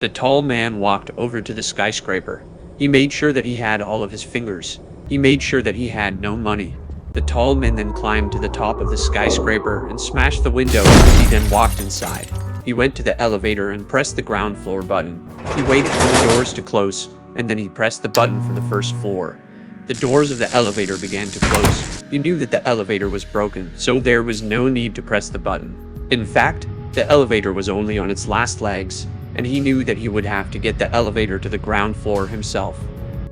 The tall man walked over to the skyscraper. He made sure that he had all of his fingers. He made sure that he had no money. The tall man then climbed to the top of the skyscraper and smashed the window. He then walked inside. He went to the elevator and pressed the ground floor button. He waited for the doors to close, and then he pressed the button for the first floor. The doors of the elevator began to close. He knew that the elevator was broken, so there was no need to press the button. In fact, the elevator was only on its last legs, and he knew that he would have to get the elevator to the ground floor himself.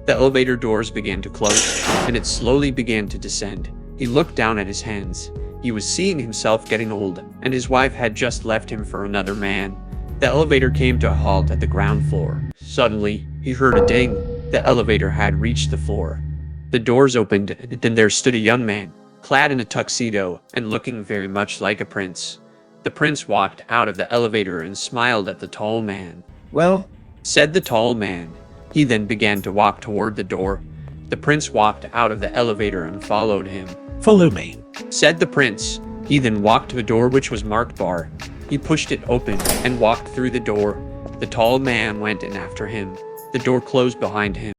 The elevator doors began to close, and it slowly began to descend. He looked down at his hands. He was seeing himself getting old, and his wife had just left him for another man. The elevator came to a halt at the ground floor. Suddenly, he heard a ding. The elevator had reached the floor. The doors opened, and then there stood a young man, clad in a tuxedo and looking very much like a prince. The prince walked out of the elevator and smiled at the tall man. "Well," said the tall man. He then began to walk toward the door. The prince walked out of the elevator and followed him. "Follow me," said the prince. He then walked to a door which was marked bar. He pushed it open and walked through the door. The tall man went in after him. The door closed behind him.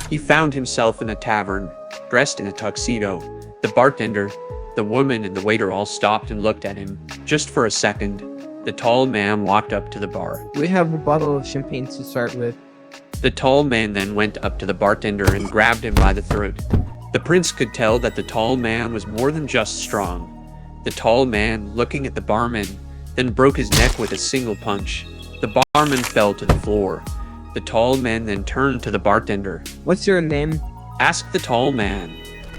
He found himself in a tavern, dressed in a tuxedo. The bartender, the woman, and the waiter all stopped and looked at him. Just for a second, the tall man walked up to the bar. "We have a bottle of champagne to start with." The tall man then went up to the bartender and grabbed him by the throat. The prince could tell that the tall man was more than just strong. The tall man, looking at the barman, then broke his neck with a single punch. The barman fell to the floor. The tall man then turned to the bartender. "What's your name?" asked the tall man.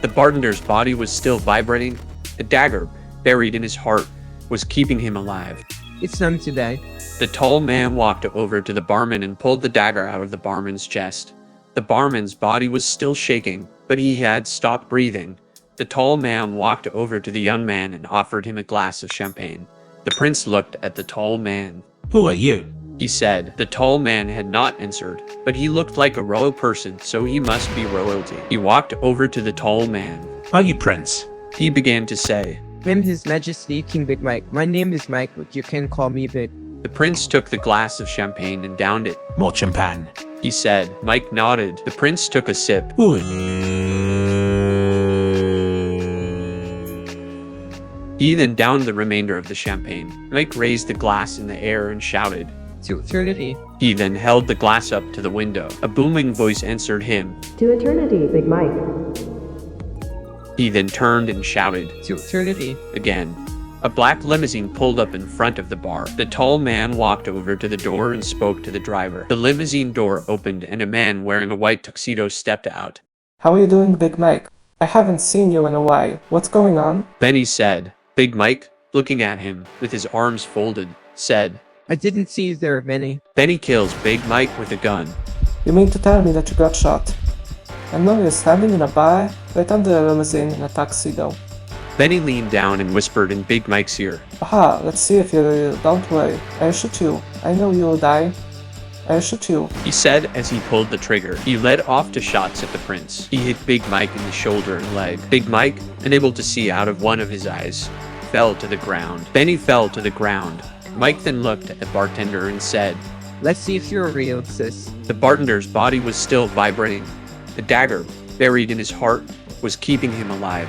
The bartender's body was still vibrating. A dagger, buried in his heart, was keeping him alive. "It's done today." The tall man walked over to the barman and pulled the dagger out of the barman's chest. The barman's body was still shaking, but he had stopped breathing. The tall man walked over to the young man and offered him a glass of champagne. The prince looked at the tall man. "Who are you?" he said. The tall man had not answered, but he looked like a royal person, so he must be royalty. He walked over to the tall man. "Are you Prince?" he began to say. "I'm His Majesty King Big Mike. My name is Mike, but you can call me Big." The prince took the glass of champagne and downed it. "More champagne," he said. Mike nodded. The prince took a sip. "Ooh." He then downed the remainder of the champagne. Mike raised the glass in the air and shouted, "To eternity." He then held the glass up to the window. A booming voice answered him. "To eternity, Big Mike." He then turned and shouted, "To eternity." again. A black limousine pulled up in front of the bar. The tall man walked over to the door and spoke to the driver. The limousine door opened and a man wearing a white tuxedo stepped out. "How are you doing, Big Mike? I haven't seen you in a while. What's going on?" Benny said. Big Mike, looking at him, with his arms folded, said, "I didn't see you there, Benny." Benny kills Big Mike with a gun. You mean to tell me that you got shot? I know you're standing in a bar, right under a limousine in a tuxedo. Benny leaned down and whispered in Big Mike's ear. Aha, let's see if you're real. Don't worry. I'll shoot you. I know you'll die. I'll shoot you. He said as he pulled the trigger. He led off to shots at the prince. He hit Big Mike in the shoulder and leg. Big Mike, unable to see out of one of his eyes, fell to the ground. Benny fell to the ground. Mike then looked at the bartender and said, "Let's see if you're real, sis." The bartender's body was still vibrating. The dagger, buried in his heart, was keeping him alive.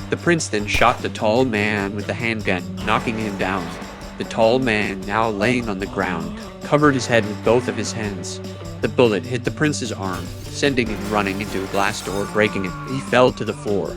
The prince then shot the tall man with the handgun, knocking him down. The tall man, now laying on the ground, covered his head with both of his hands. The bullet hit the prince's arm, sending him running into a glass door, breaking it. He fell to the floor.